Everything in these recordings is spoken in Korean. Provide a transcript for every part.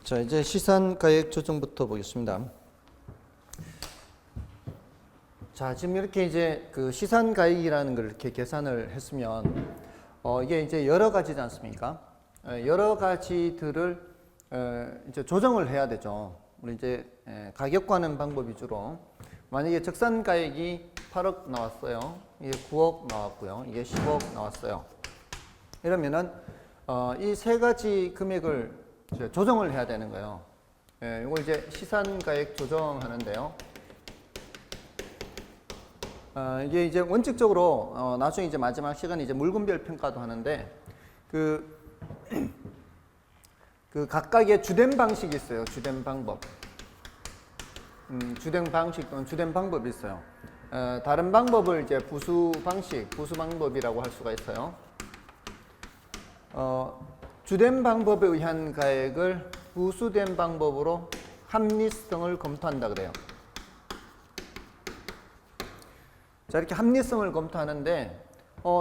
자, 이제 시산가액 조정부터 보겠습니다. 자, 지금 이렇게 이제 그 시산가액이라는 걸 이렇게 계산을 했으면, 이게 이제 여러 가지지 않습니까? 여러 가지들을 이제 조정을 해야 되죠. 우리 이제 가격과는 방법 위주로. 만약에 적산가액이 8억 나왔어요. 이게 9억 나왔고요. 이게 10억 나왔어요. 이러면은 이 세 가지 금액을 이제 조정을 해야 되는 거예요. 이걸 이제 시산가액 조정하는데요. 이게 이제 원칙적으로 나중에 이제 마지막 시간에 이제 물건별 평가도 하는데 그 각각의 주된 방식이 있어요. 주된 방법. 주된 방식 또는 주된 방법이 있어요. 다른 방법을 이제 부수 방식, 부수 방법이라고 할 수가 있어요. 주된 방법에 의한 가액을 부수된 방법으로 합리성을 검토한다 그래요. 자, 이렇게 합리성을 검토하는데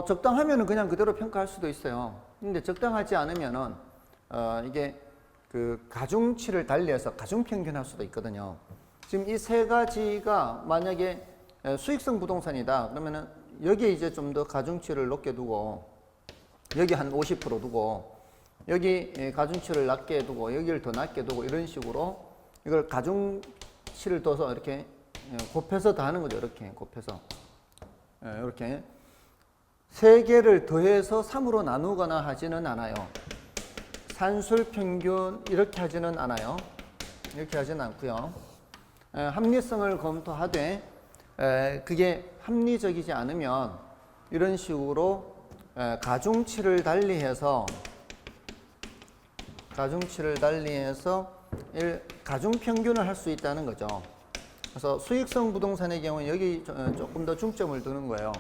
적당하면은 그냥 그대로 평가할 수도 있어요. 근데 적당하지 않으면은 이게 그 가중치를 달리해서 가중평균할 수도 있거든요. 지금 이 세 가지가 만약에 수익성 부동산이다 그러면은 여기에 이제 좀 더 가중치를 높게 두고 여기 한 50% 두고 여기 가중치를 낮게 두고 여기를 더 낮게 두고 이런 식으로 이걸 가중치를 둬서 이렇게 곱해서 다 하는 거죠. 이렇게 곱해서 이렇게 세 개를 더해서 3으로 나누거나 하지는 않아요. 산술평균 이렇게 하지는 않아요. 이렇게 하지는 않고요. 합리성을 검토하되 그게 합리적이지 않으면 이런 식으로 가중치를 달리해서 가중평균을 할 수 있다는 거죠. 그래서 수익성 부동산의 경우는 여기 조금 더 중점을 두는 거예요.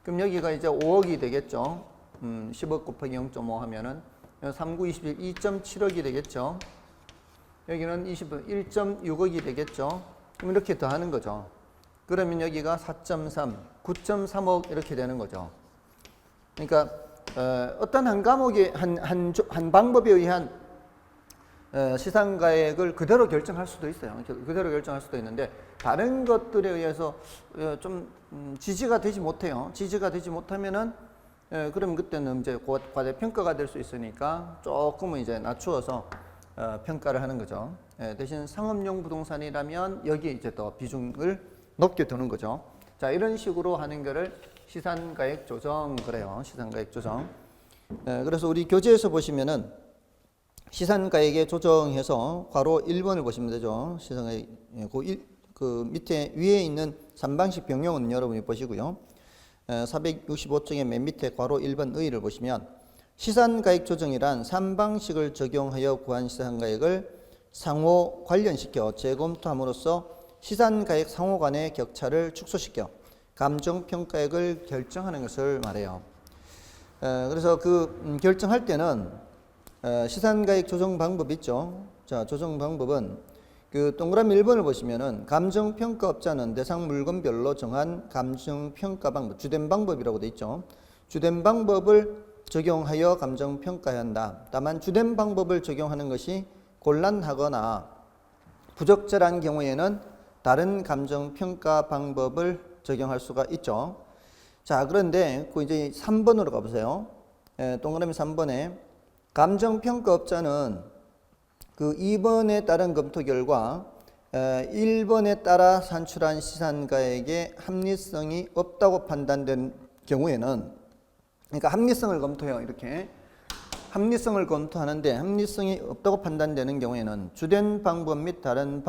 그럼 여기가 이제 5억이 되겠죠. 10억 곱하기 0.5 하면은 3, 9, 21, 2.7억이 되겠죠. 여기는 1.6억이 되겠죠. 그럼 이렇게 더 하는 거죠. 그러면 여기가 4.3, 9.3억 이렇게 되는 거죠. 그러니까 어떤 한 과목의 한 방법에 의한 시상가액을 그대로 결정할 수도 있어요. 그대로 결정할 수도 있는데 다른 것들에 의해서 좀 지지가 되지 못해요. 지지가 되지 못하면은 그럼 그때는 이제 과대평가가 될 수 있으니까 조금은 이제 낮추어서 평가를 하는 거죠. 대신 상업용 부동산이라면 여기에 이제 더 비중을 높게 두는 거죠. 자, 이런 식으로 하는 거를 시산가액 조정 그래요. 시산가액 조정. 그래서 우리 교재에서 보시면은 시산가액에 조정해서 괄호 1번을 보시면 되죠. 시산가액 그 밑에 위에 있는 3방식 병용은 여러분이 보시고요. 465쪽의 맨 밑에 괄호 1번 의의를 보시면 시산가액 조정이란 3방식을 적용하여 구한 시산가액을 상호 관련시켜 재검토함으로써 시산가액 상호 간의 격차를 축소시켜 감정평가액을 결정하는 것을 말해요. 그래서 그 결정할 때는 시산가액 조정 방법 있죠. 자, 조정 방법은 그 동그라미 1번을 보시면은 감정평가업자는 대상 물건별로 정한 감정평가 방법, 주된 방법이라고 되어 있죠. 주된 방법을 적용하여 감정평가해야 한다. 다만 주된 방법을 적용하는 것이 곤란하거나 부적절한 경우에는 다른 감정평가 방법을 적용할 수가 있죠. 자, 그런데 그 이제 3번으로 가보세요. 동그라미 3번에 감정평가업자는 그 2번에 따른 검토 결과 1번에 따라 산출한 시산가액의 합리성이 없다고 판단된 경우에는, 그러니까 합리성을 검토해요. 이렇게 합리성을 검토하는데 합리성이 없다고 판단되는 경우에는 주된 방법 및 다른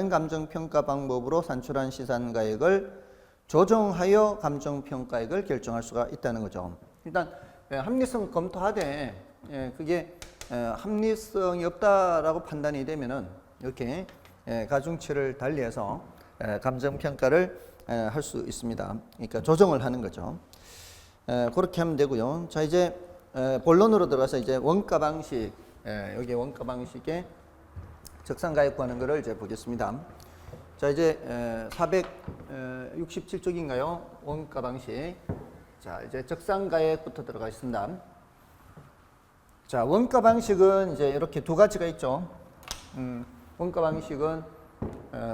감정평가 방법으로 산출한 시산가액을 조정하여 감정평가액을 결정할 수가 있다는 거죠. 일단 합리성 검토하되 그게 합리성이 없다라고 판단이 되면은 이렇게 가중치를 달리해서 감정평가를 할 수 있습니다. 그러니까 조정을 하는 거죠. 그렇게 하면 되고요. 자, 이제 본론으로 들어가서 이제 원가 방식, 여기 원가 방식의 적산가액 구하는 거를 이제 보겠습니다. 자, 이제 467쪽인가요? 원가 방식. 자, 이제 적산가액부터 들어가겠습니다. 자, 원가 방식은 이제 이렇게 두 가지가 있죠. 원가 방식은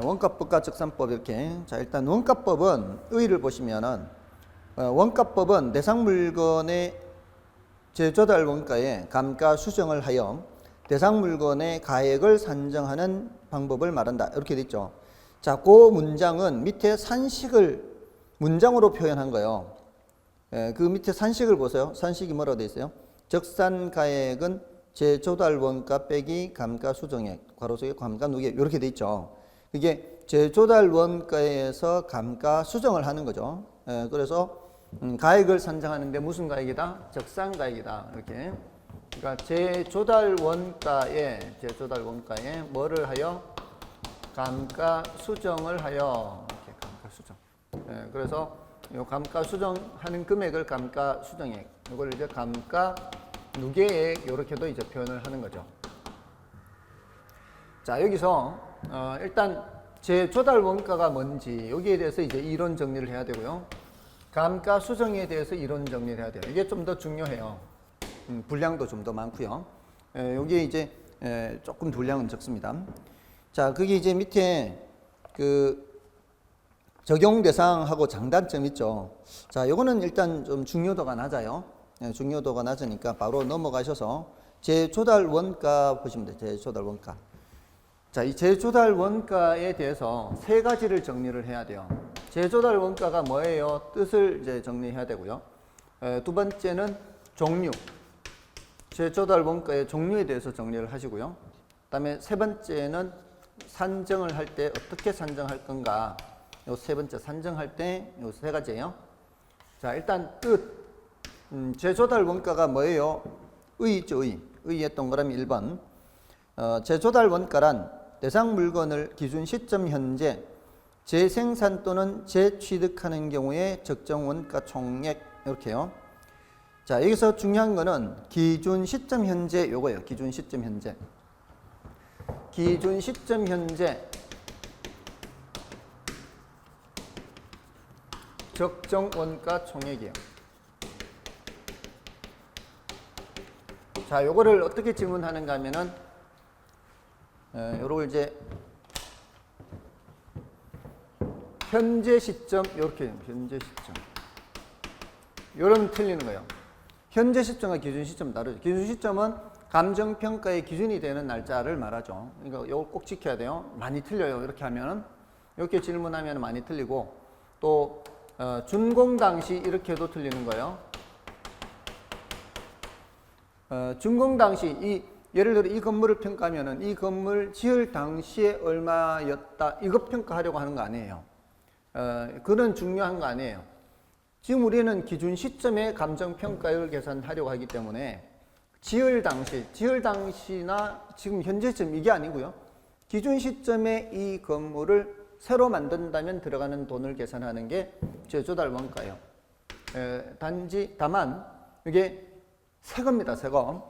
원가법과 적산법 이렇게. 자, 일단 원가법은 의의를 보시면은 원가법은 대상 물건의 재조달 원가에 감가 수정을 하여 대상 물건의 가액을 산정하는 방법을 말한다. 이렇게 돼 있죠. 자, 그 문장은 밑에 산식을 문장으로 표현한 거예요. 그 밑에 산식을 보세요. 산식이 뭐라고 돼 있어요? 적산 가액은 재조달 원가 빼기 감가 수정액, 괄호 속에 감가 누계액 이렇게 돼 있죠. 이게 재조달 원가에서 감가 수정을 하는 거죠. 그래서 가액을 산정하는데 무슨 가액이다? 적산 가액이다. 이렇게. 그러니까 재조달 원가에 뭐를 하여? 감가 수정을 하여. 이렇게 감가 수정. 그래서 이 감가 수정하는 금액을 감가 수정액, 이걸 이제 감가 누계액 이렇게도 이제 표현을 하는 거죠. 자, 여기서 일단 재조달 원가가 뭔지 여기에 대해서 이제 이론 정리를 해야 되고요. 감가 수정에 대해서 이론 정리를 해야 돼요. 이게 좀 더 중요해요. 분량도 좀 더 많고요. 여기에 이제 조금 분량은 적습니다. 자, 그게 이제 밑에 그 적용 대상하고 장단점 있죠. 자, 요거는 일단 좀 중요도가 낮아요. 중요도가 낮으니까 바로 넘어가셔서 재조달 원가 보시면 돼요. 재조달 원가. 자, 이 재조달 원가에 대해서 세 가지를 정리를 해야 돼요. 재조달 원가가 뭐예요? 뜻을 이제 정리해야 되고요. 두 번째는 종류. 재조달 원가의 종류에 대해서 정리를 하시고요. 그다음에 세 번째는 산정을 할 때 어떻게 산정할 건가. 요 세 번째 산정할 때 요 세 가지예요. 자, 일단 뜻. 재조달 원가가 뭐예요? 의 있죠, 의. 의의 동그라미 1번. 재조달 원가란 대상 물건을 기준 시점 현재 재생산 또는 재취득하는 경우에 적정 원가 총액 이렇게요. 자, 여기서 중요한 거는 기준 시점 현재 요거예요. 기준 시점 현재. 기준 시점 현재 적정 원가 총액이에요. 자, 요거를 어떻게 질문하는가 하면은 요걸 이제 현재 시점 이렇게 현재 시점 요러면 틀리는 거예요. 현재 시점과 기준 시점 다르죠. 기준 시점은 감정 평가의 기준이 되는 날짜를 말하죠. 그러니까 요걸 꼭 지켜야 돼요. 많이 틀려요. 이렇게 하면은 이렇게 질문하면 많이 틀리고 또 준공 당시 이렇게 해도 틀리는 거예요. 준공 당시 예를 들어 이 건물을 평가하면은 이 건물 지을 당시에 얼마였다 이거 평가하려고 하는 거 아니에요. 그건 중요한 거 아니에요. 지금 우리는 기준 시점에 감정 평가율 계산하려고 하기 때문에 지을 당시나 지금 현재 시점 이게 아니고요. 기준 시점에 이 건물을 새로 만든다면 들어가는 돈을 계산하는 게 재조달 원가예요. 다만 이게 새 겁니다. 새 거.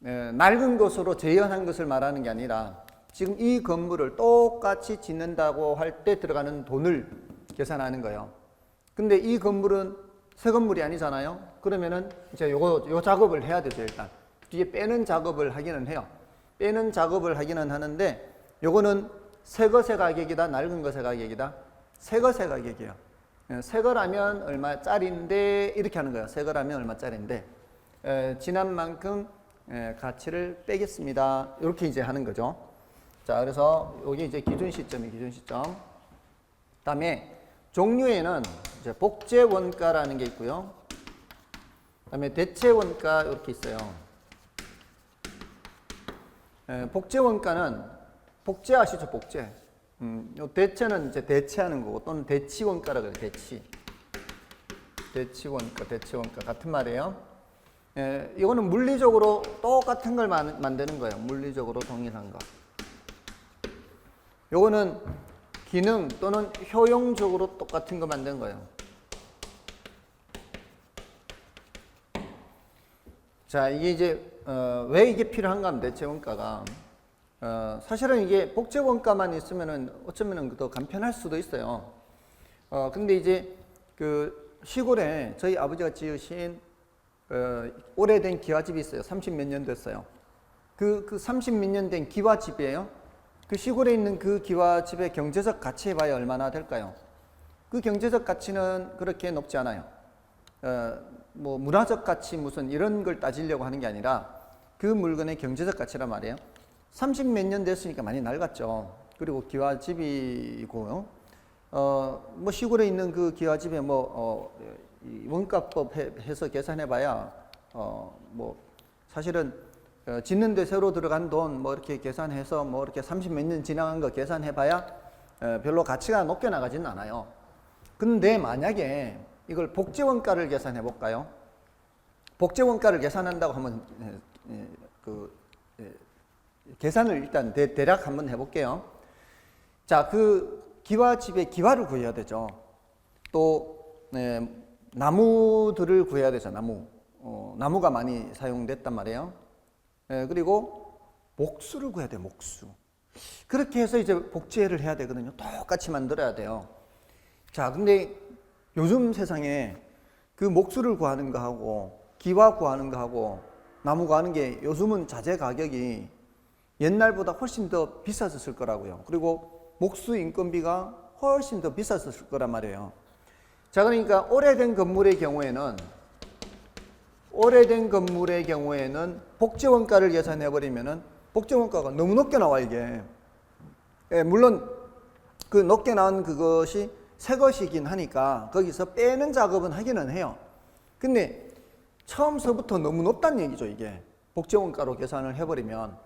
낡은 것으로 재현한 것을 말하는 게 아니라 지금 이 건물을 똑같이 짓는다고 할 때 들어가는 돈을 계산하는 거예요. 근데 이 건물은 새 건물이 아니잖아요. 그러면은 이제 요 작업을 해야 되죠. 일단 뒤에 빼는 작업을 하기는 해요. 빼는 작업을 하기는 하는데 요거는 새 것의 가격이다, 낡은 것의 가격이다. 새 것의 가격이에요. 새 거라면 얼마짜리인데 이렇게 하는 거예요. 새 거라면 얼마짜리인데 지난 만큼 가치를 빼겠습니다. 이렇게 이제 하는 거죠. 자, 그래서 여기 이제 기준 시점이 기준 시점. 그다음에 종류에는 이제 복제 원가라는 게 있고요. 그다음에 대체 원가 이렇게 있어요. 복제 원가는 복제 아시죠? 복제. 요 대체는 이제 대체하는 거고 또는 대치 원가라고 해요. 대치 원가 같은 말이에요. 이거는 물리적으로 똑같은 걸 만드는 거예요. 물리적으로 동일한 거. 요거는 기능 또는 효용적으로 똑같은 거 만든 거예요. 자, 이게 이제 왜 이게 필요한가 하면 대체 원가가 사실은 이게 복제 원가만 있으면은 어쩌면은 더 간편할 수도 있어요. 근데 이제 그 시골에 저희 아버지가 지으신 오래된 기와집이 있어요. 30몇 년 됐어요. 그 30몇 년 된 기와집이에요. 그 시골에 있는 그 기와집의 경제적 가치 해봐야 얼마나 될까요? 그 경제적 가치는 그렇게 높지 않아요. 뭐 문화적 가치 무슨 이런 걸 따지려고 하는 게 아니라 그 물건의 경제적 가치란 말이에요. 30 몇 년 됐으니까 많이 낡았죠. 그리고 기와집이고요. 뭐 시골에 있는 그 기와집에 이 원가법 해서 계산해봐야 뭐 사실은 짓는데 새로 들어간 돈 뭐 이렇게 계산해서 뭐 이렇게 30 몇 년 지나간 거 계산해봐야 별로 가치가 높게 나가지는 않아요. 근데 만약에 이걸 복제원가를 계산해 볼까요? 복제원가를 계산한다고 하면 계산을 일단 대략 한번 해볼게요. 자, 그 기와집에 기와를 구해야 되죠. 또 나무들을 구해야 되죠. 나무가 많이 사용됐단 말이에요. 그리고 목수를 구해야 돼요. 목수. 그렇게 해서 이제 복제를 해야 되거든요. 똑같이 만들어야 돼요. 자, 근데 요즘 세상에 그 목수를 구하는 거하고 기와 구하는 거하고 나무 구하는 게 요즘은 자재 가격이 옛날보다 훨씬 더 비쌌을 거라고요. 그리고 목수 인건비가 훨씬 더 비쌌을 거란 말이에요. 자, 그러니까 오래된 건물의 경우에는 복제원가를 계산해 버리면은 복제원가가 너무 높게 나와 이게. 물론 그 높게 나온 그것이 새 것이긴 하니까 거기서 빼는 작업은 하기는 해요. 근데 처음서부터 너무 높다는 얘기죠, 이게. 복제원가로 계산을 해버리면.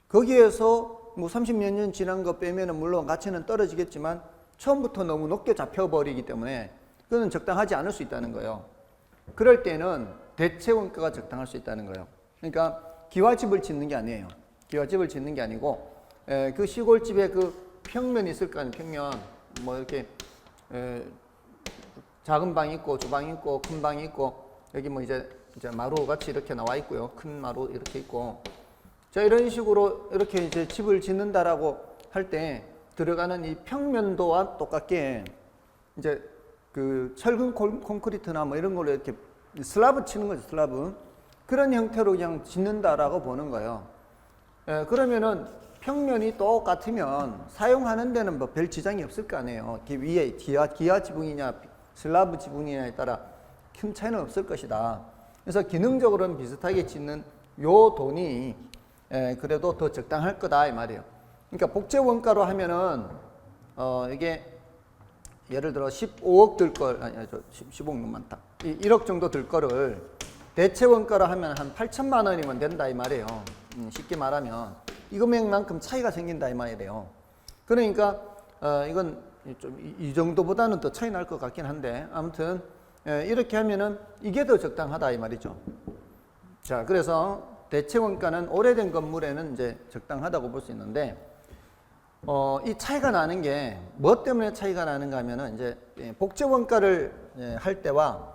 거기에서 뭐 30몇 년 지난 거 빼면은 물론 가치는 떨어지겠지만 처음부터 너무 높게 잡혀버리기 때문에 그거는 적당하지 않을 수 있다는 거예요. 그럴 때는 대체 원가가 적당할 수 있다는 거예요. 그러니까 기와집을 짓는 게 아니에요. 기와집을 짓는 게 아니고 그 시골집에 그 평면이 있을 거 아니에요. 평면. 뭐 이렇게 작은 방이 있고 주방이 있고 큰 방이 있고 여기 뭐 이제 마루 같이 이렇게 나와 있고요. 큰 마루 이렇게 있고. 자, 이런 식으로 이렇게 이제 집을 짓는다라고 할 때 들어가는 이 평면도와 똑같게 이제 그 철근 콘크리트나 뭐 이런 걸로 이렇게 슬라브 치는 거죠. 슬라브. 그런 형태로 그냥 짓는다라고 보는 거예요. 그러면은 평면이 똑같으면 사용하는 데는 뭐 별 지장이 없을 거 아니에요. 위에 기아 지붕이냐 슬라브 지붕이냐에 따라 큰 차이는 없을 것이다. 그래서 기능적으로는 비슷하게 짓는 요 돈이 그래도 더 적당할 거다 이 말이에요. 그러니까 복제 원가로 하면은 이게 예를 들어 15억 들 걸, 아니 15억 너무 많다. 1억 정도 들 거를 대체 원가로 하면 한 8천만 원이면 된다 이 말이에요. 쉽게 말하면 이 금액만큼 차이가 생긴다 이 말이에요. 그러니까 이건 좀 이 정도보다는 더 차이 날 것 같긴 한데 아무튼 이렇게 하면은 이게 더 적당하다 이 말이죠. 자, 그래서 대체 원가는 오래된 건물에는 이제 적당하다고 볼 수 있는데 이 차이가 나는 게 뭐 때문에 차이가 나는가 하면은 이제 복제 원가를 할 때와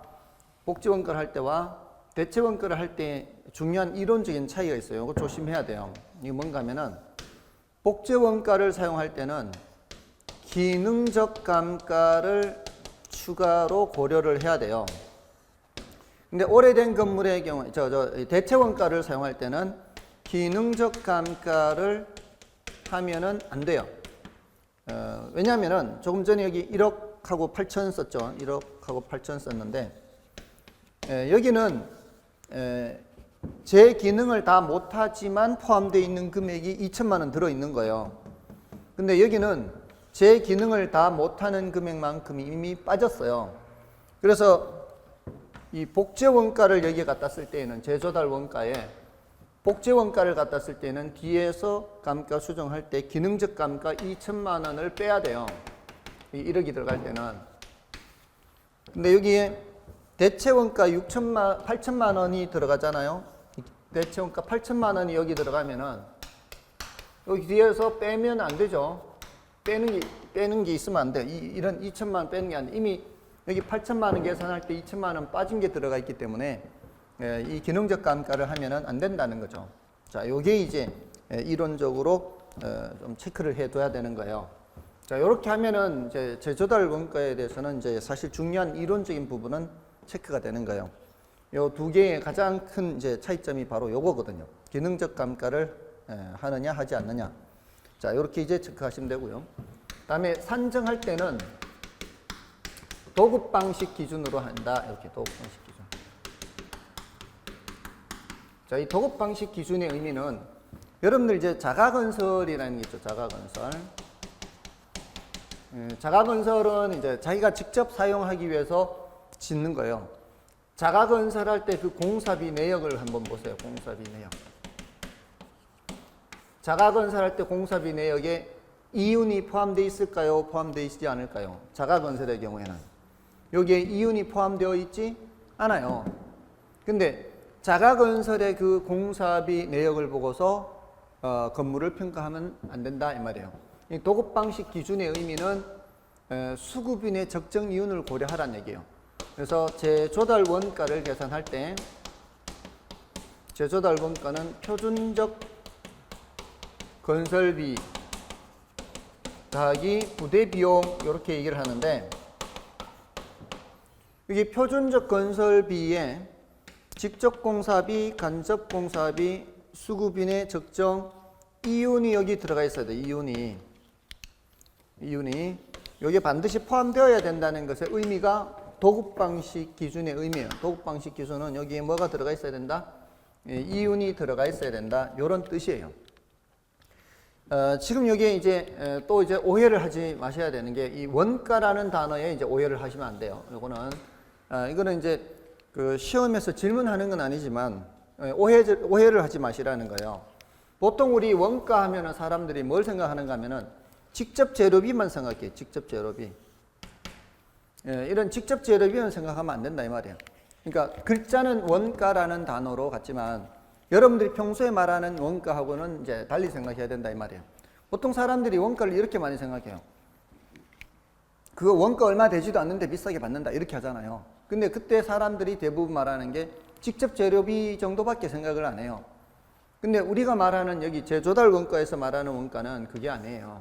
대체 원가를 할 때 중요한 이론적인 차이가 있어요. 이거 조심해야 돼요. 이게 뭔가 하면은 복제 원가를 사용할 때는 기능적 감가를 추가로 고려를 해야 돼요. 근데 오래된 건물의 경우 대체 원가를 사용할 때는 기능적 감가를 하면은 안 돼요. 왜냐하면은 조금 전에 여기 1억하고 8천 썼죠. 1억하고 8천 썼는데 여기는 제 기능을 다 못하지만 포함되어 있는 금액이 2천만 원 들어있는 거예요. 근데 여기는 제 기능을 다 못하는 금액만큼 이미 빠졌어요. 그래서 이 복제 원가를 여기에 갖다 쓸 때에는 제조달 원가에 복제 원가를 갖다 쓸 때는 뒤에서 감가 수정할 때 기능적 감가 2천만 원을 빼야 돼요. 1억이 들어갈 때는. 근데 여기에 대체 원가 8천만 원이 들어가잖아요. 대체 원가 8천만 원이 여기 들어가면은 여기 뒤에서 빼면 안 되죠. 빼는 게 있으면 안 돼. 이런 2천만 원 빼는 게 안 돼. 이미 여기 8천만 원 계산할 때 2천만 원 빠진 게 들어가 있기 때문에 이 기능적 감가를 하면은 안 된다는 거죠. 자, 요게 이제 이론적으로 좀 체크를 해둬야 되는 거예요. 자, 이렇게 하면은 이제 제조달 원가에 대해서는 이제 사실 중요한 이론적인 부분은 체크가 되는 거예요. 요 두 개의 가장 큰 이제 차이점이 바로 요거거든요. 기능적 감가를 하느냐 하지 않느냐. 자, 이렇게 이제 체크하시면 되고요. 다음에 산정할 때는 도급 방식 기준으로 한다. 이렇게 도급 방식 기준. 자, 이 도급 방식 기준의 의미는 여러분들 이제 자가건설이라는 게 있죠. 자가건설. 자가건설은 이제 자기가 직접 사용하기 위해서 짓는 거예요. 자가건설할 때 그 공사비 내역을 한번 보세요. 공사비 내역. 자가건설할 때 공사비 내역에 이윤이 포함되어 있을까요? 포함되어 있지 않을까요? 자가건설의 경우에는. 여기에 이윤이 포함되어 있지 않아요. 근데 자가건설의 그 공사비 내역을 보고서 건물을 평가하면 안 된다 이 말이에요. 이 도급 방식 기준의 의미는 수급인의 적정 이윤을 고려하라는 얘기예요. 그래서 재조달 원가를 계산할 때 재조달 원가는 표준적 건설비 더하기 부대 비용 이렇게 얘기를 하는데, 여기 표준적 건설비에 직접 공사비, 간접 공사비, 수급인의 적정 이윤이 여기 들어가 있어야 돼. 이윤이 여기에 반드시 포함되어야 된다는 것의 의미가 도급 방식 기준의 의미예요. 도급 방식 기준은 여기에 뭐가 들어가 있어야 된다? 이윤이 들어가 있어야 된다. 이런 뜻이에요. 지금 여기에 이제 또 이제 오해를 하지 마셔야 되는 게, 이 원가라는 단어에 이제 오해를 하시면 안 돼요. 이거는 이제 그 시험에서 질문하는 건 아니지만 오해를 하지 마시라는 거예요. 보통 우리 원가 하면은 사람들이 뭘 생각하는가 하면은 직접 재료비만 생각해요. 직접 재료비. 이런 직접 재료비만 생각하면 안 된다 이 말이에요. 그러니까 글자는 원가라는 단어로 같지만 여러분들이 평소에 말하는 원가하고는 이제 달리 생각해야 된다 이 말이에요. 보통 사람들이 원가를 이렇게 많이 생각해요. 그거 원가 얼마 되지도 않는데 비싸게 받는다 이렇게 하잖아요. 근데 그때 사람들이 대부분 말하는 게 직접 재료비 정도밖에 생각을 안 해요. 근데 우리가 말하는 여기 재조달 원가에서 말하는 원가는 그게 아니에요.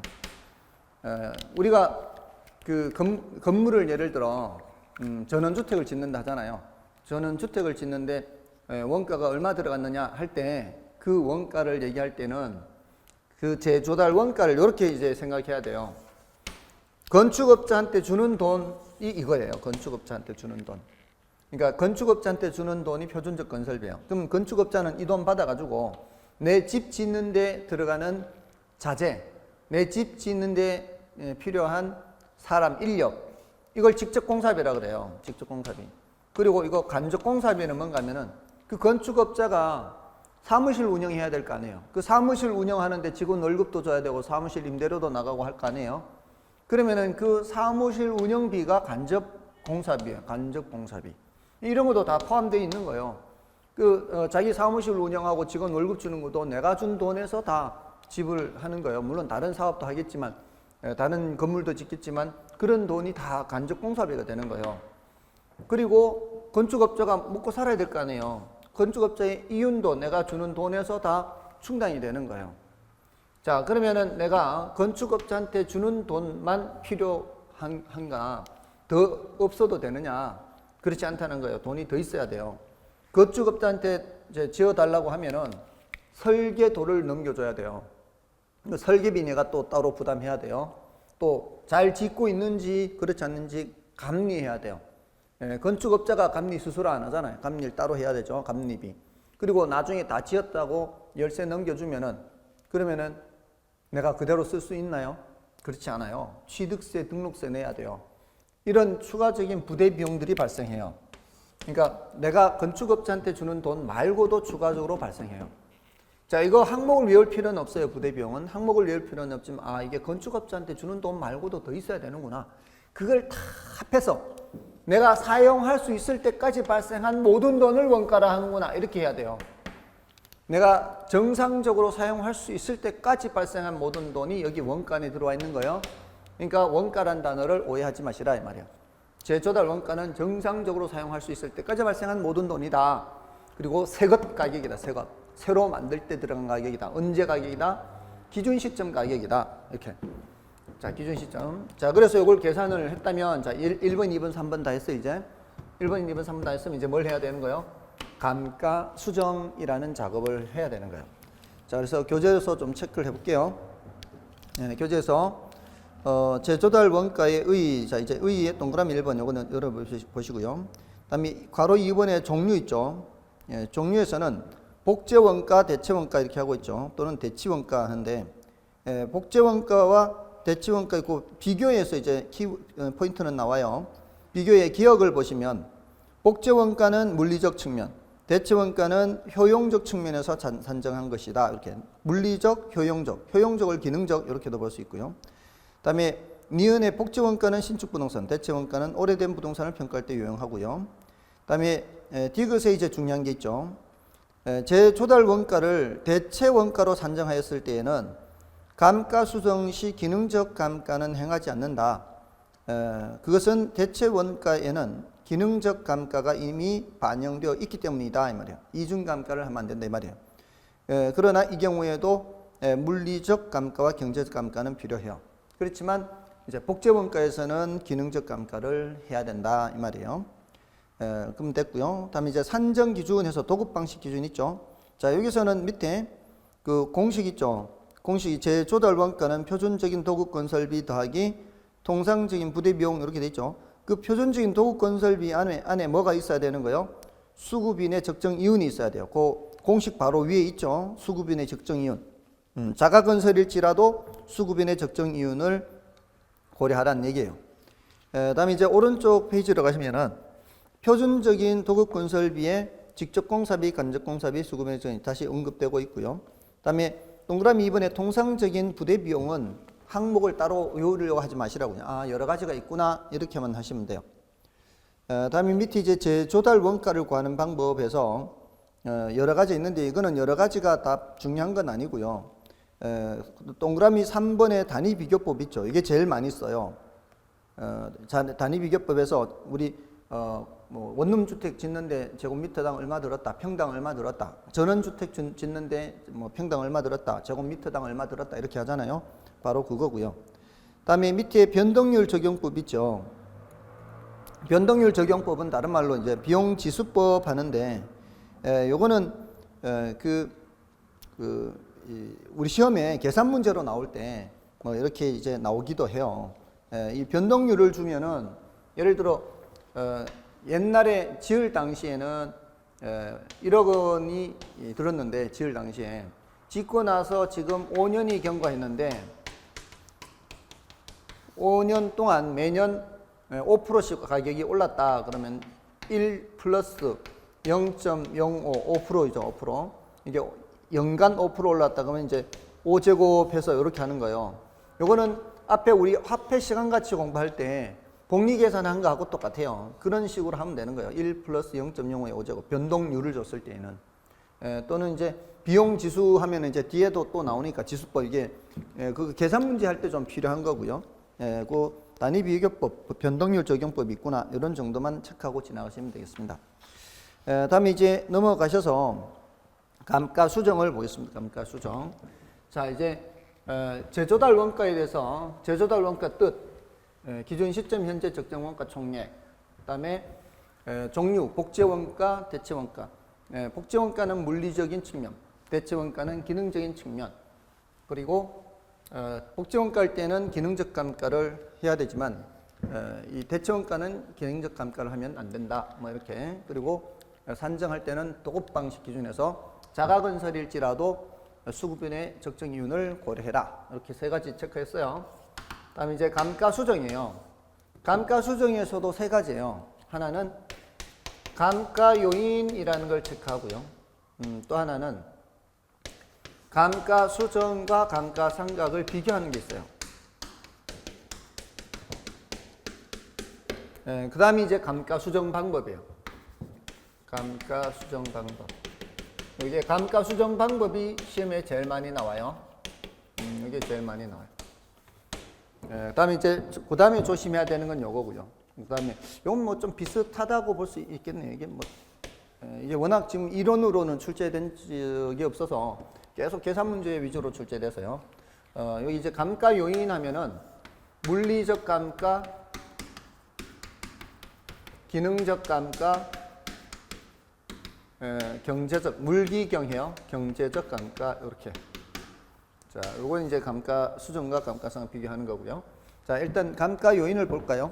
우리가 그 건물을 예를 들어 전원주택을 짓는다 하잖아요. 전원주택을 짓는데 원가가 얼마 들어갔느냐 할 때 그 원가를 얘기할 때는 그 재조달 원가를 이렇게 이제 생각해야 돼요. 건축업자한테 주는 돈이 이거예요. 건축업자한테 주는 돈. 그러니까 건축업자한테 주는 돈이 표준적 건설비예요. 그럼 건축업자는 이 돈 받아가지고 내 집 짓는 데 들어가는 자재, 내 집 짓는 데 필요한 사람, 인력, 이걸 직접 공사비라 그래요. 직접 공사비. 그리고 이거 간접 공사비는 뭔가 하면은 그 건축업자가 사무실 운영해야 될 거 아니에요. 그 사무실 운영하는데 직원 월급도 줘야 되고 사무실 임대료도 나가고 할 거 아니에요. 그러면은 그 사무실 운영비가 간접 공사비예요. 간접 공사비. 이런 것도 다 포함되어 있는 거예요. 자기 사무실 운영하고 직원 월급 주는 것도 내가 준 돈에서 다 지불하는 거예요. 물론 다른 사업도 하겠지만, 다른 건물도 짓겠지만 그런 돈이 다 간접 공사비가 되는 거예요. 그리고 건축업자가 먹고 살아야 될 거 아니에요. 건축업자의 이윤도 내가 주는 돈에서 다 충당이 되는 거예요. 자, 그러면은 내가 건축업자한테 주는 돈만 필요한가? 더 없어도 되느냐? 그렇지 않다는 거예요. 돈이 더 있어야 돼요. 건축업자한테 이제 지어달라고 하면은 설계도를 넘겨줘야 돼요. 설계비 내가 또 따로 부담해야 돼요. 또 잘 짓고 있는지 그렇지 않는지 감리해야 돼요. 건축업자가 감리 스스로 안 하잖아요. 감리를 따로 해야 되죠. 감리비. 그리고 나중에 다 지었다고 열쇠 넘겨주면은, 그러면은 내가 그대로 쓸 수 있나요? 그렇지 않아요. 취득세, 등록세 내야 돼요. 이런 추가적인 부대 비용들이 발생해요. 그러니까 내가 건축업자한테 주는 돈 말고도 추가적으로 발생해요. 자, 이거 항목을 외울 필요는 없어요. 부대 비용은 항목을 외울 필요는 없지만, 이게 건축업자한테 주는 돈 말고도 더 있어야 되는구나. 그걸 다 합해서 내가 사용할 수 있을 때까지 발생한 모든 돈을 원가라 하는구나. 이렇게 해야 돼요. 내가 정상적으로 사용할 수 있을 때까지 발생한 모든 돈이 여기 원가 안에 들어와 있는 거예요. 그러니까 원가란 단어를 오해하지 마시라 이 말이에요. 재조달 원가는 정상적으로 사용할 수 있을 때까지 발생한 모든 돈이다. 그리고 새것 가격이다. 새것. 새로 만들 때 들어간 가격이다. 언제 가격이다? 기준 시점 가격이다. 이렇게. 자, 기준 시점. 자, 그래서 이걸 계산을 했다면, 자, 1번, 2번, 3번 다 했어, 이제. 1번, 2번, 3번 다 했으면 이제 뭘 해야 되는 거예요? 감가 수정이라는 작업을 해야 되는 거예요. 자, 그래서 교재에서 좀 체크를 해볼게요. 네, 교재에서 재조달 원가의 의, 자 이제 의의 동그라미 1번 요거는 열어보시고요. 그다음에 괄호 2번에 종류 있죠. 예, 종류에서는 복제원가, 대체원가 이렇게 하고 있죠. 또는 대치원가 하는데 복제원가와 대치원가 있고 비교해서 이제 포인트는 나와요. 비교의 기억을 보시면 복제원가는 물리적 측면, 대체원가는 효용적 측면에서 산정한 것이다. 이렇게 물리적, 효용적을 기능적 이렇게도 볼 수 있고요. 그다음에 니은의 복제원가는 신축 부동산, 대체원가는 오래된 부동산을 평가할 때 유용하고요. 그다음에 디귿에 이제 중요한 게 있죠. 재조달 원가를 대체원가로 산정하였을 때에는 감가 수정 시 기능적 감가는 행하지 않는다. 그것은 대체원가에는 기능적 감가가 이미 반영되어 있기 때문이다 이 말이에요. 이중 감가를 하면 안 된다 이 말이에요. 그러나 이 경우에도 물리적 감가와 경제적 감가는 필요해요. 그렇지만 이제 복제원가에서는 기능적 감가를 해야 된다 이 말이에요. 그럼 됐고요. 다음에 이제 산정 기준에서 도급 방식 기준 있죠. 자, 여기서는 밑에 그 공식 있죠. 공식이 재조달 원가는 표준적인 도급 건설비 더하기 통상적인 부대 비용 이렇게 돼 있죠. 그 표준적인 도급 건설비 안에 뭐가 있어야 되는 거예요? 수급인의 적정 이윤이 있어야 돼요. 그 공식 바로 위에 있죠. 수급인의 적정 이윤. 자가 건설일지라도 수급인의 적정 이윤을 고려하라는 얘기예요. 다음에 이제 오른쪽 페이지로 가시면은 표준적인 도급 건설비에 직접 공사비, 간접 공사비, 수급인의 적정 다시 언급되고 있고요. 다음에 동그라미 2번에 통상적인 부대 비용은 항목을 따로 외우려고 하지 마시라고요. 아, 여러 가지가 있구나 이렇게만 하시면 돼요. 다음에 밑에 이제 재조달 원가를 구하는 방법에서 여러 가지 있는데 이거는 여러 가지가 다 중요한 건 아니고요. 동그라미 3번의 단위 비교법 있죠. 이게 제일 많이 써요. 단위 비교법에서 우리 뭐 원룸주택 짓는데 제곱미터당 얼마 들었다, 평당 얼마 들었다, 전원주택 짓는데 뭐 평당 얼마 들었다, 제곱미터당 얼마 들었다 이렇게 하잖아요. 바로 그거고요. 다음에 밑에 변동률 적용법 있죠. 변동률 적용법은 다른 말로 이제 비용지수법 하는데 요거는 우리 시험에 계산 문제로 나올 때 뭐 이렇게 이제 나오기도 해요. 이 변동률을 주면은 예를 들어 옛날에 지을 당시에는 1억 원이 들었는데 지을 당시에 짓고 나서 지금 5년이 경과했는데 5년 동안 매년 5%씩 가격이 올랐다 그러면 1 플러스 0.05, 5%이죠. 5%. 이게 연간 5% 올랐다 그러면 이제 5제곱해서 이렇게 하는 거예요. 요거는 앞에 우리 화폐 시간가치 공부할 때 복리 계산한 거하고 똑같아요. 그런 식으로 하면 되는 거예요. 1 플러스 0.05의 5제곱. 변동률을 줬을 때에는. 또는 이제 비용 지수 하면 이제 뒤에도 또 나오니까 지수법 이게 그 계산 문제 할 때 좀 필요한 거고요. 그 단위 비교법, 변동률 적용법이 있구나. 이런 정도만 체크하고 지나가시면 되겠습니다. 다음에 이제 넘어가셔서 감가 수정을 보겠습니다. 감가 수정. 자, 이제 재조달 원가에 대해서 재조달 원가 뜻, 기준 시점 현재 적정 원가 총액, 그다음에 종류 복제 원가, 대체 원가. 복제 원가는 물리적인 측면, 대체 원가는 기능적인 측면. 그리고 복제 원가일 때는 기능적 감가를 해야 되지만 이 대체 원가는 기능적 감가를 하면 안 된다. 뭐 이렇게. 그리고 산정할 때는 도급 방식 기준에서 자가건설일지라도 수급인의 적정 이윤을 고려해라. 이렇게 세 가지 체크했어요. 다음에 이제 감가 수정이에요. 감가 수정에서도 세 가지예요. 하나는 감가 요인이라는 걸 체크하고요. 또 하나는 감가 수정과 감가 상각을 비교하는 게 있어요. 그 다음에 이제 감가 수정 방법이에요. 감가 수정 방법. 이게 감가 수정 방법이 시험에 제일 많이 나와요. 이게 제일 많이 나와요. 그다음에 이제 그다음에 조심해야 되는 건 요거고요. 그다음에 이건 뭐 좀 비슷하다고 볼 수 있겠네요. 이게 뭐 이게 워낙 지금 이론으로는 출제된 적이 없어서 계속 계산 문제 위주로 출제돼서요. 여기 이제 감가 요인 하면은 물리적 감가, 기능적 감가, 경제적, 물기경해요. 경제적 감가, 이렇게. 자, 요건 이제 감가 수준과 감가상을 비교하는 거고요. 자, 일단 감가 요인을 볼까요?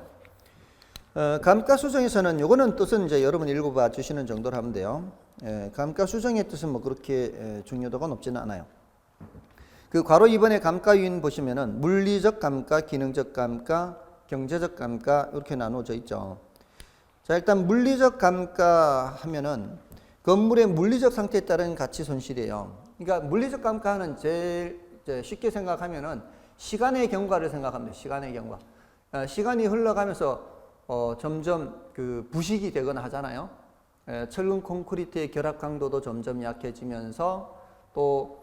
감가 수정에서는 요거는 뜻은 이제 여러분 읽어봐 주시는 정도로 하면 돼요. 감가 수정의 뜻은 뭐 그렇게 중요도가 높지는 않아요. 그 괄호 2번에 감가 요인 보시면은 물리적 감가, 기능적 감가, 경제적 감가 이렇게 나누어져 있죠. 자, 일단 물리적 감가 하면은 건물의 물리적 상태에 따른 가치 손실이에요. 그러니까 물리적 감가는 제일 쉽게 생각하면은 시간의 경과를 생각하면 돼요. 시간의 경과. 시간이 흘러가면서 점점 그 부식이 되거나 하잖아요. 철근 콘크리트의 결합 강도도 점점 약해지면서 또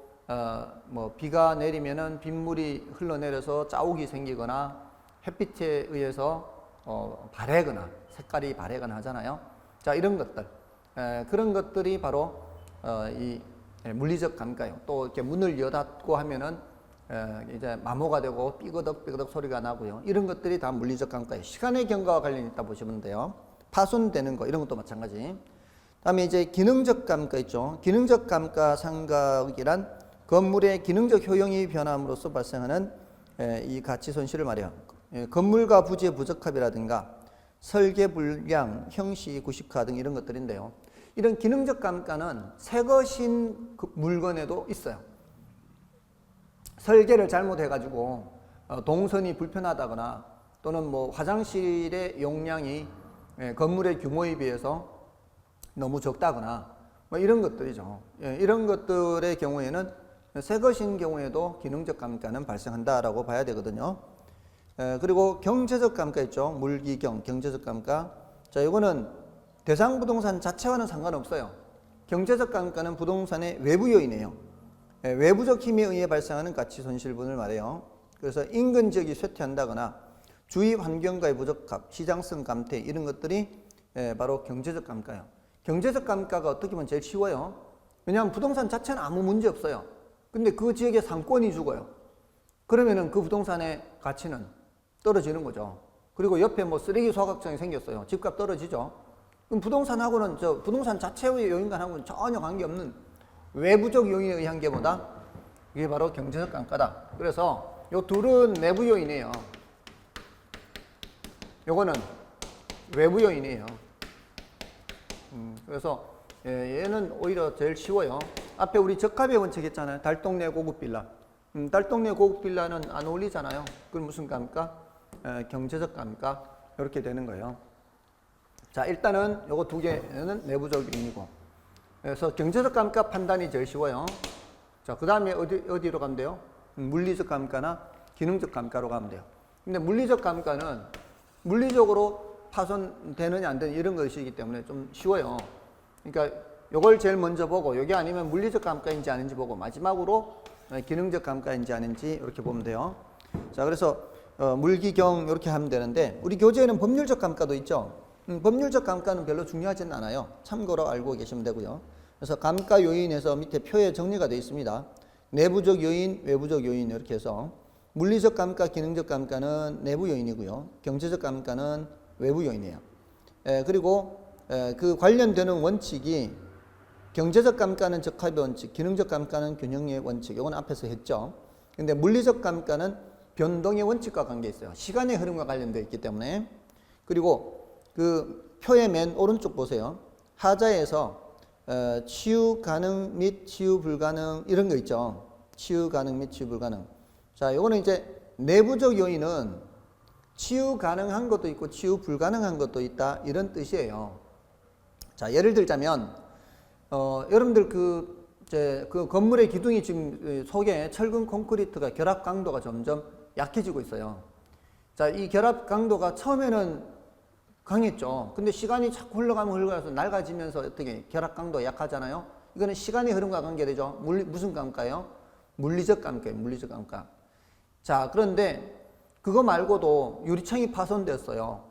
뭐 비가 내리면은 빗물이 흘러내려서 자욱이 생기거나 햇빛에 의해서 바래거나 색깔이 바래거나 하잖아요. 자, 이런 것들. 그런 것들이 바로 이 물리적 감가예요. 또 이렇게 문을 여닫고 하면은 이제 마모가 되고 삐그덕 소리가 나고요. 이런 것들이 다 물리적 감가예요. 시간의 경과와 관련이 있다 보시면 돼요. 파손되는 거 이런 것도 마찬가지. 다음에 이제 기능적 감가 있죠. 기능적 감가 상각이란 건물의 기능적 효용이 변함으로써 발생하는 이 가치 손실을 말해요. 건물과 부지의 부적합이라든가 설계 불량, 형식 구식화 등 이런 것들인데요. 이런 기능적 감가는 새 것인 물건에도 있어요. 설계를 잘못해가지고 동선이 불편하다거나 또는 뭐 화장실의 용량이 건물의 규모에 비해서 너무 적다거나 뭐 이런 것들이죠. 이런 것들의 경우에는 새 것인 경우에도 기능적 감가는 발생한다라고 봐야 되거든요. 그리고 경제적 감가 있죠. 물기경, 경제적 감가. 자, 이거는 대상 부동산 자체와는 상관없어요. 경제적 감가는 부동산의 외부 요인이에요. 외부적 힘에 의해 발생하는 가치 손실분을 말해요. 그래서 인근 지역이 쇠퇴한다거나 주위 환경과의 부적합, 시장성 감퇴 이런 것들이 바로 경제적 감가예요. 경제적 감가가 어떻게 보면 제일 쉬워요. 왜냐하면 부동산 자체는 아무 문제 없어요. 근데 그 지역의 상권이 죽어요. 그러면은 그 부동산의 가치는 떨어지는 거죠. 그리고 옆에 뭐 쓰레기 소각장이 생겼어요. 집값 떨어지죠. 그럼 부동산하고는 부동산 자체의 요인과는 전혀 관계없는 외부적 요인에 의한 게보다 이게 바로 경제적 감가다. 그래서 요 둘은 내부 요인이에요. 요거는 외부 요인이에요. 그래서 얘는 오히려 제일 쉬워요. 앞에 우리 적합의 원칙 했잖아요. 달동네 고급 빌라. 달동네 고급 빌라는 안 어울리잖아요. 그럼 무슨 감가? 경제적 감가. 이렇게 되는 거예요. 자, 일단은 요거 두 개는 내부적 요인이고. 그래서 경제적 감가 판단이 제일 쉬워요. 자, 그 다음에 어디로 가면 돼요? 물리적 감가나 기능적 감가로 가면 돼요. 근데 물리적 감가는 물리적으로 파손되느냐 안 되느냐 이런 것이기 때문에 좀 쉬워요. 그러니까 요걸 제일 먼저 보고 요게 아니면 물리적 감가인지 아닌지 보고 마지막으로 기능적 감가인지 아닌지 이렇게 보면 돼요. 자, 그래서 물기경 이렇게 하면 되는데 우리 교재에는 법률적 감가도 있죠. 법률적 감가는 별로 중요하지는 않아요. 참고로 알고 계시면 되고요. 그래서 감가 요인에서 밑에 표에 정리가 되어 있습니다. 내부적 요인, 외부적 요인 이렇게 해서 물리적 감가, 기능적 감가는 내부 요인이고요. 경제적 감가는 외부 요인이에요. 그리고 그 관련되는 원칙이 경제적 감가는 적합의 원칙, 기능적 감가는 균형의 원칙. 이건 앞에서 했죠. 근데 물리적 감가는 변동의 원칙과 관계 있어요. 시간의 흐름과 관련되어 있기 때문에. 그리고 그 표의 맨 오른쪽 보세요. 하자에서 치유 가능 및 치유 불가능 이런 거 있죠. 치유 가능 및 치유 불가능. 자, 요거는 이제 내부적 요인은 치유 가능한 것도 있고 치유 불가능한 것도 있다 이런 뜻이에요. 자, 예를 들자면 여러분들 그 건물의 기둥이 지금 속에 철근 콘크리트가 결합 강도가 점점 약해지고 있어요. 자, 이 결합 강도가 처음에는 강했죠. 근데 시간이 자꾸 흘러가서 낡아지면서 어떻게 결합 강도가 약하잖아요. 이거는 시간의 흐름과 관계되죠. 무슨 감가예요? 물리적 감가예요. 물리적 감가. 자, 그런데 그거 말고도 유리창이 파손됐어요.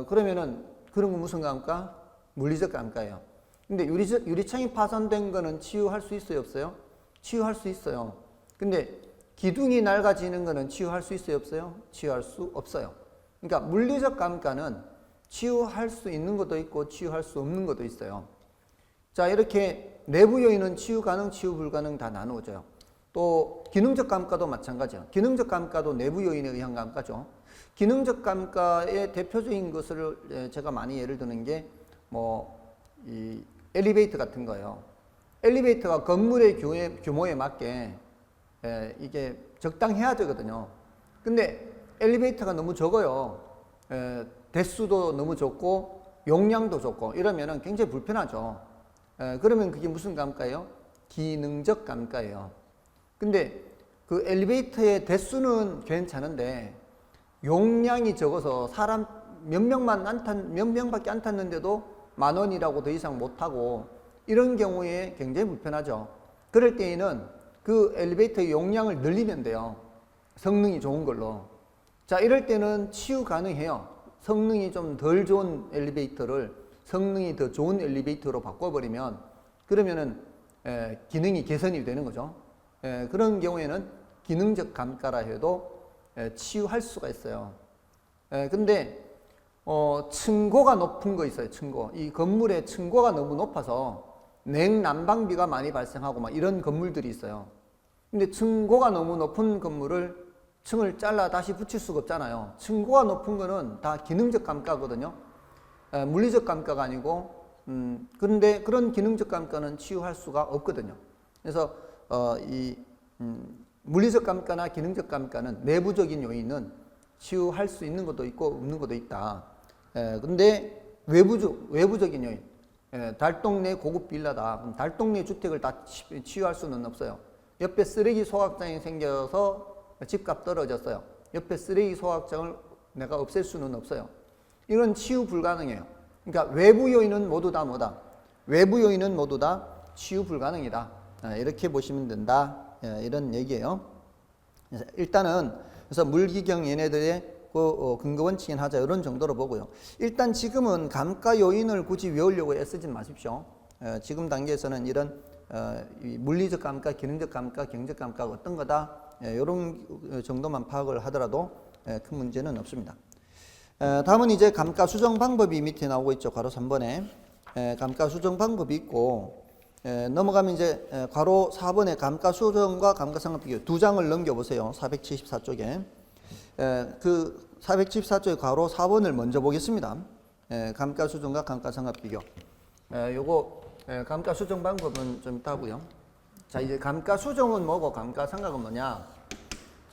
그러면은 그런 건 무슨 감가? 물리적 감가예요. 근데 유리창이 파손된 거는 치유할 수 있어요, 없어요? 치유할 수 있어요. 근데 기둥이 낡아지는 거는 치유할 수 있어요, 없어요? 치유할 수 없어요. 그러니까 물리적 감가는 치유할 수 있는 것도 있고 치유할 수 없는 것도 있어요. 자, 이렇게 내부 요인은 치유 가능, 치유 불가능 다 나누어져요. 또 기능적 감가도 마찬가지예요. 기능적 감가도 내부 요인에 의한 감가죠. 기능적 감가의 대표적인 것을 제가 많이 예를 드는 게 이 엘리베이터 같은 거예요. 엘리베이터가 건물의 규모에 맞게 이게 적당해야 되거든요. 근데 엘리베이터가 너무 적어요. 대수도 너무 적고 용량도 적고 이러면은 굉장히 불편하죠. 그러면 그게 무슨 감가예요? 기능적 감가예요. 근데 그 엘리베이터의 대수는 괜찮은데 용량이 적어서 사람 몇 명밖에 안 탔는데도 10,000원이라고 더 이상 못 타고 이런 경우에 굉장히 불편하죠. 그럴 때에는 그 엘리베이터의 용량을 늘리면 돼요. 성능이 좋은 걸로. 자, 이럴 때는 치유 가능해요. 성능이 좀 덜 좋은 엘리베이터를 성능이 더 좋은 엘리베이터로 바꿔버리면 그러면은 기능이 개선이 되는 거죠. 그런 경우에는 기능적 감가라 해도 치유할 수가 있어요. 근데 층고가 높은 거 있어요. 층고. 이 건물의 층고가 너무 높아서 냉난방비가 많이 발생하고 막 이런 건물들이 있어요. 근데 층고가 너무 높은 건물을 층을 잘라 다시 붙일 수가 없잖아요. 층고가 높은 거는 다 기능적 감가거든요. 물리적 감가가 아니고 그런데 그런 기능적 감가는 치유할 수가 없거든요. 그래서 물리적 감가나 기능적 감가는 내부적인 요인은 치유할 수 있는 것도 있고 없는 것도 있다. 근데 외부적인 요인, 달동 내 고급 빌라다. 그럼 달동 내 주택을 다 치유할 수는 없어요. 옆에 쓰레기 소각장이 생겨서 집값 떨어졌어요. 옆에 쓰레기 소각장을 내가 없앨 수는 없어요. 이건 치유 불가능해요. 그러니까 외부 요인은 모두 다 뭐다? 외부 요인은 모두 다 치유 불가능이다. 이렇게 보시면 된다. 이런 얘기예요. 일단은 그래서 물기경 얘네들의 근거 원칙인 하자 이런 정도로 보고요. 일단 지금은 감가 요인을 굳이 외우려고 애쓰지 마십시오. 지금 단계에서는 이런 물리적 감가, 기능적 감가, 경제적 감가가 어떤 거다 이런 정도만 파악을 하더라도 큰 문제는 없습니다. 다음은 이제 감가 수정 방법이 밑에 나오고 있죠. 괄호 3번에 감가 수정 방법이 있고 넘어가면 이제 괄호 4번에 감가 수정과 감가상각 비교 두 장을 넘겨보세요. 474쪽에 그 474쪽의 괄호 4번을 먼저 보겠습니다. 감가 수정과 감가상각 비교. 요거 감가 수정 방법은 좀 이따 하고요. 자, 이제 감가 수정은 뭐고 감가상각은 뭐냐?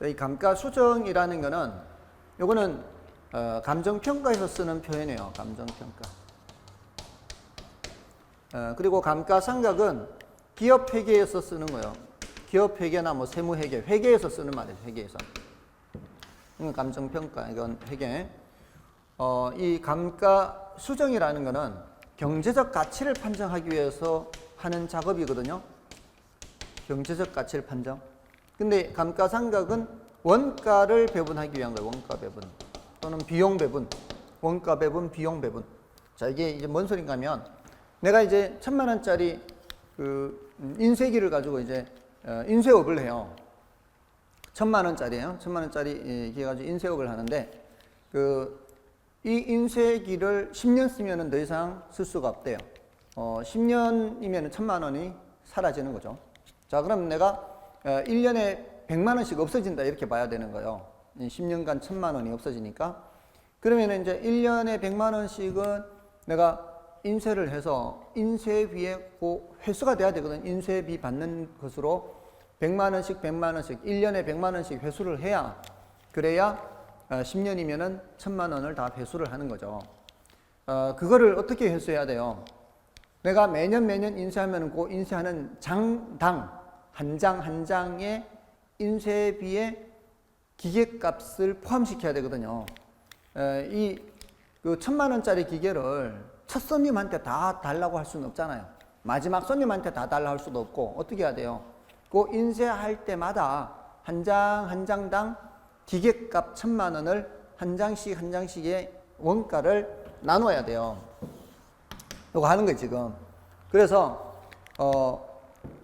이 감가 수정이라는 거는 요거는 감정평가에서 쓰는 표현이에요. 감정평가. 그리고 감가상각은 기업회계에서 쓰는 거예요. 기업회계나 뭐 세무회계, 회계에서 쓰는 말이에요. 회계에서. 감정평가, 이건 회계. 이 감가수정이라는 거는 경제적 가치를 판정하기 위해서 하는 작업이거든요. 경제적 가치를 판정. 근데 감가상각은 원가를 배분하기 위한 거예요. 원가 배분. 또는 비용 배분. 원가 배분, 비용 배분. 자, 이게 이제 뭔 소린가 하면 내가 이제 1,000,000원짜리 그 인쇄기를 가지고 이제 인쇄업을 해요. 1,000,000원짜리예요. 1,000,000원짜리 기계 가지고 인쇄업을 하는데 이 인쇄기를 10년 쓰면은 더 이상 쓸 수가 없대요. 10년이면 1,000,000원이 사라지는 거죠. 자, 그럼 내가 1년에 100만원씩 없어진다 이렇게 봐야 되는 거예요. 10년간 1,000,000원이 없어지니까. 그러면 이제 1년에 100만원씩은 내가 인쇄를 해서 인쇄비에 회수가 돼야 되거든. 인쇄비 받는 것으로 100만원씩 100만원씩 1년에 100만원씩 회수를 해야 그래야 10년이면은 1,000만원을 다 회수를 하는 거죠. 그거를 어떻게 회수해야 돼요? 내가 매년 인쇄하면 그 인쇄하는 장당 한 장 한 장의 인쇄비에 기계값을 포함시켜야 되거든요. 이 1,000만원짜리 기계를 첫 손님한테 다 달라고 할 수는 없잖아요. 마지막 손님한테 다 달라고 할 수도 없고 어떻게 해야 돼요? 그 인쇄할 때마다 한 장 한 장당 기계값 1,000만원을 한 장씩 한 장씩의 원가를 나눠야 돼요. 이거 하는 거예요 지금. 그래서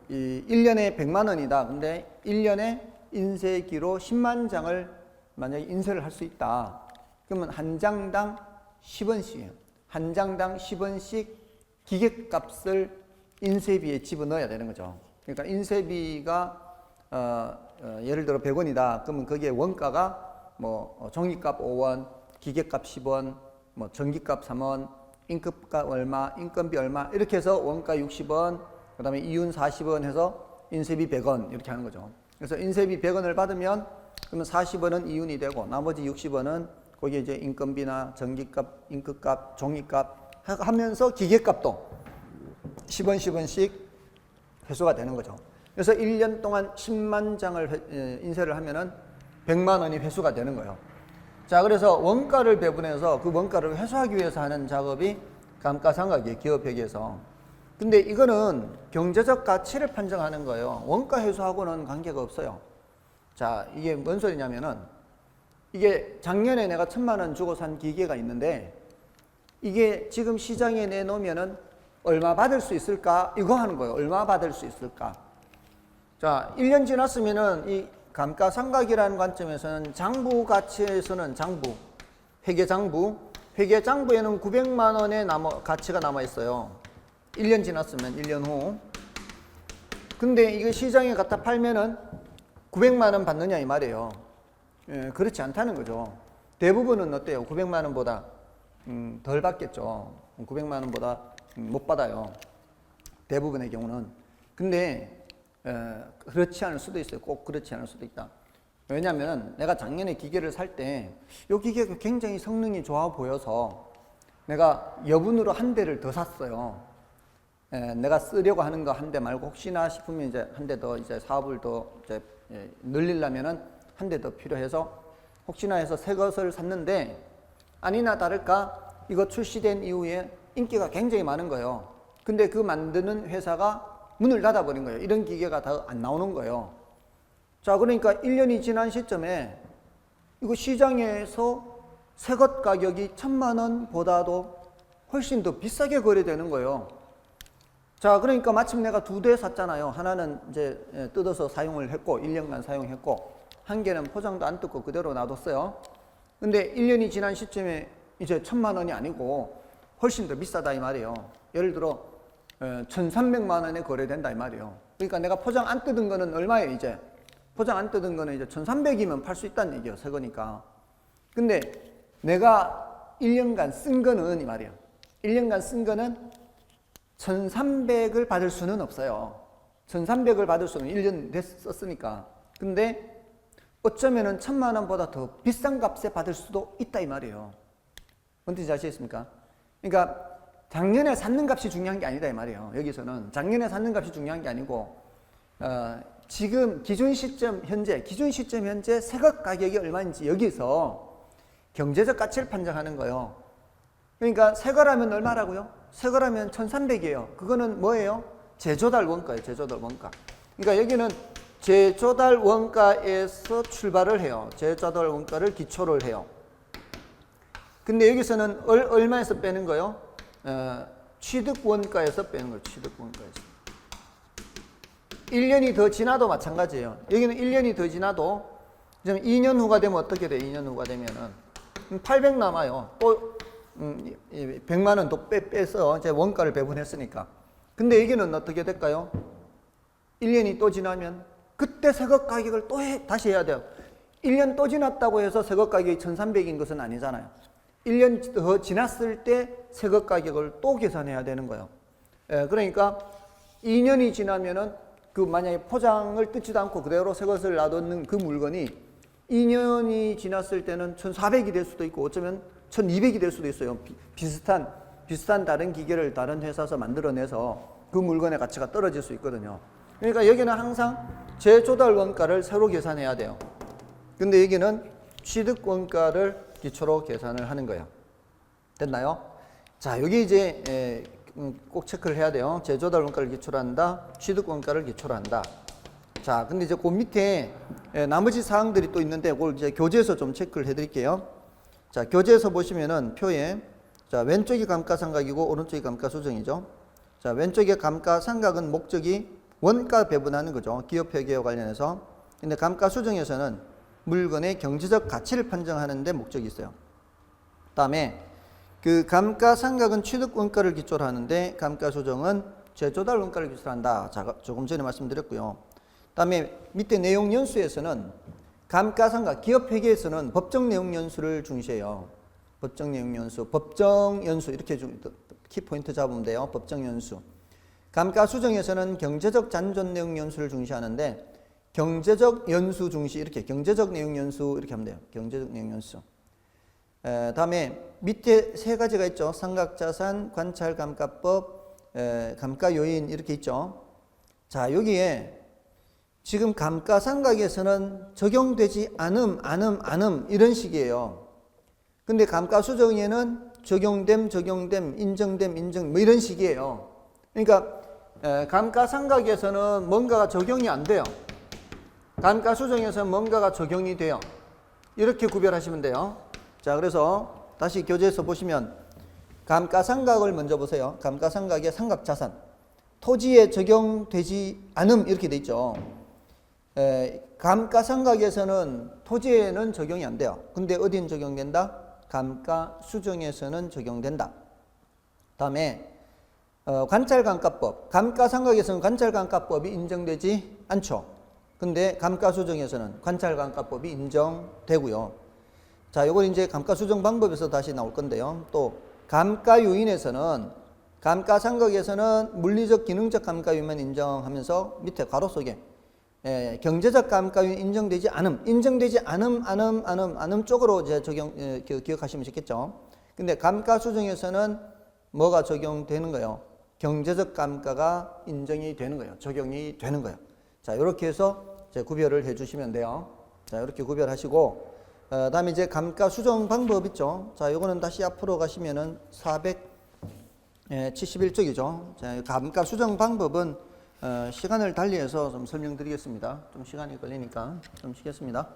이 1년에 100만원이다. 근데 1년에 인쇄기로 10만 장을 만약에 인쇄를 할 수 있다. 그러면 한 장당 10원씩이에요. 한 장당 10원씩 기계값을 인쇄비에 집어넣어야 되는 거죠. 그러니까 인쇄비가 예를 들어 100원이다. 그러면 거기에 원가가 뭐 종이값 5원, 기계값 10원, 뭐 전기값 3원, 인건값 얼마, 인건비 얼마 이렇게 해서 원가 60원, 그다음에 이윤 40원 해서 인쇄비 100원 이렇게 하는 거죠. 그래서 인쇄비 100원을 받으면 그러면 40원은 이윤이 되고 나머지 60원은 거기에 이제 인건비나 전기값, 인건값, 종이값 하면서 기계값도 10원, 10원씩 회수가 되는 거죠. 그래서 1년 동안 10만 장을 인쇄를 하면은 100만 원이 회수가 되는 거예요. 자, 그래서 원가를 배분해서 그 원가를 회수하기 위해서 하는 작업이 감가상각이에요, 기업회계에서. 근데 이거는 경제적 가치를 판정하는 거예요. 원가 회수하고는 관계가 없어요. 자, 이게 뭔 소리냐면은 이게 작년에 내가 1,000만 원 주고 산 기계가 있는데 이게 지금 시장에 내놓으면은 얼마 받을 수 있을까? 이거 하는 거예요. 얼마 받을 수 있을까? 자, 1년 지났으면은 이 감가상각이라는 관점에서는 장부 가치에서는 장부, 회계장부에는 900만 원의 가치가 남아 있어요. 1년 지났으면 1년 후. 근데 이거 시장에 갖다 팔면은 900만 원 받느냐 이 말이에요. 예, 그렇지 않다는 거죠. 대부분은 어때요? 900만 원보다 덜 받겠죠. 900만 원보다 못 받아요. 대부분의 경우는. 근데 그렇지 않을 수도 있어요. 꼭 그렇지 않을 수도 있다. 왜냐하면 내가 작년에 기계를 살 때 이 기계가 굉장히 성능이 좋아 보여서 내가 여분으로 한 대를 더 샀어요. 내가 쓰려고 하는 거 한 대 말고 혹시나 싶으면 이제 한 대 더 이제 사업을 더 이제 늘리려면은 한 대 더 필요해서 혹시나 해서 새 것을 샀는데 아니나 다를까 이거 출시된 이후에 인기가 굉장히 많은 거예요. 근데 그 만드는 회사가 문을 닫아버린 거예요. 이런 기계가 더 안 나오는 거예요. 자, 그러니까 1년이 지난 시점에 이거 시장에서 새것 가격이 1,000만 원보다도 훨씬 더 비싸게 거래되는 거예요. 자, 그러니까 마침 내가 2대 샀잖아요. 하나는 이제 뜯어서 사용을 했고 1년간 사용했고 한 개는 포장도 안 뜯고 그대로 놔뒀어요. 근데 1년이 지난 시점에 이제 1,000만 원이 아니고 훨씬 더 비싸다 이 말이에요. 예를 들어 1,300만 원에 거래된다 이 말이에요. 그러니까 내가 포장 안 뜯은 거는 얼마예요 이제? 포장 안 뜯은 거는 이제 1,300이면 팔 수 있다는 얘기예요. 새 거니까. 근데 내가 1년간 쓴 거는 이 말이에요. 1년간 쓴 거는 1,300을 받을 수는 없어요. 1,300을 받을 수는 1년 썼으니까. 근데 어쩌면은 1,000만 원보다 더 비싼 값에 받을 수도 있다 이 말이에요. 뭔 뜻인지 아시겠습니까? 그러니까 작년에 샀는 값이 중요한 게 아니다 이 말이에요. 여기서는 작년에 샀는 값이 중요한 게 아니고 지금 기준 시점 현재 새것 가격이 얼마인지 여기서 경제적 가치를 판정하는 거예요. 그러니까 새거라면 얼마라고요? 새거라면 1,300이에요. 그거는 뭐예요? 제조달 원가예요. 제조달 원가. 그러니까 여기는 제조달 원가에서 출발을 해요. 제조달 원가를 기초를 해요. 근데 여기서는 얼마에서 빼는 거예요? 취득 원가에서 빼는 거예요. 취득 원가에서. 1년이 더 지나도 마찬가지예요. 여기는 1년이 더 지나도 2년 후가 되면 어떻게 돼요? 2년 후가 되면은 800 남아요. 또 100만 원 더 빼서 이제 원가를 배분했으니까. 근데 여기는 어떻게 될까요? 1년이 또 지나면 그때 새것 가격을 또 다시 해야 돼요. 1년 또 지났다고 해서 새것 가격이 1,300인 것은 아니잖아요. 1년 더 지났을 때 새것 가격을 또 계산해야 되는 거예요. 그러니까 2년이 지나면은 그 만약에 포장을 뜯지도 않고 그대로 새것을 놔두는 그 물건이 2년이 지났을 때는 1,400이 될 수도 있고 어쩌면 1,200이 될 수도 있어요. 비슷한 다른 기계를 다른 회사에서 만들어내서 그 물건의 가치가 떨어질 수 있거든요. 그러니까 여기는 항상 제조달 원가를 새로 계산해야 돼요. 근데 여기는 취득 원가를 기초로 계산을 하는 거예요. 됐나요? 자, 여기 이제 꼭 체크를 해야 돼요. 제조달 원가를 기초로 한다. 취득 원가를 기초로 한다. 자, 근데 이제 그 밑에 나머지 사항들이 또 있는데 그걸 이제 교재에서 좀 체크를 해 드릴게요. 자, 교재에서 보시면은 표에 자, 왼쪽이 감가상각이고 오른쪽이 감가수정이죠. 자, 왼쪽의 감가상각은 목적이 원가 배분하는 거죠. 기업회계와 관련해서. 근데 감가수정에서는 물건의 경제적 가치를 판정하는 데 목적이 있어요. 그다음에 그 감가상각은 취득 원가를 기초로 하는데 감가수정은 제조달 원가를 기술한다. 자, 조금 전에 말씀드렸고요. 그다음에 밑에 내용 연수에서는 감가상각 기업 회계에서는 법정 내용 연수를 중시해요. 법정 내용 연수, 법정 연수 이렇게 키포인트 잡으면 돼요. 법정 연수. 감가 수정에서는 경제적 잔존 내용 연수를 중시하는데 경제적 연수 중시 이렇게 경제적 내용 연수 이렇게 하면 돼요. 경제적 내용 연수. 다음에 밑에 세 가지가 있죠. 상각자산, 관찰감가법, 감가 요인 이렇게 있죠. 자, 여기에 지금 감가상각에서는 적용되지 않음 이런 식이에요. 근데 감가수정에는 적용됨, 인정됨, 인정 뭐 이런 식이에요. 그러니까 감가상각에서는 뭔가가 적용이 안 돼요. 감가수정에서는 뭔가가 적용이 돼요. 이렇게 구별하시면 돼요. 자, 그래서 다시 교재에서 보시면 감가상각을 먼저 보세요. 감가상각의 상각자산. 토지에 적용되지 않음 이렇게 돼 있죠. 감가상각에서는 토지에는 적용이 안 돼요. 근데 어디는 적용된다? 감가수정에서는 적용된다. 다음에 관찰감가법. 감가상각에서는 관찰감가법이 인정되지 않죠. 근데 감가수정에서는 관찰감가법이 인정되고요. 자, 요건 이제 감가수정 방법에서 다시 나올 건데요. 또 감가요인에서는 감가상각에서는 물리적 기능적 감가요인만 인정하면서 밑에 가로 속에 경제적 감가요인 인정되지 않음, 인정되지 않음 쪽으로 이제 기억하시면 좋겠죠. 근데 감가수정에서는 뭐가 적용되는 거예요? 경제적 감가가 인정이 되는 거예요. 적용이 되는 거예요. 자, 이렇게 해서 이제 구별을 해주시면 돼요. 자, 이렇게 구별하시고, 다음에 이제 감가수정 방법 있죠. 자, 요거는 다시 앞으로 가시면은 471쪽이죠. 자, 감가수정 방법은 시간을 달리해서 좀 설명드리겠습니다. 좀 시간이 걸리니까 좀 쉬겠습니다.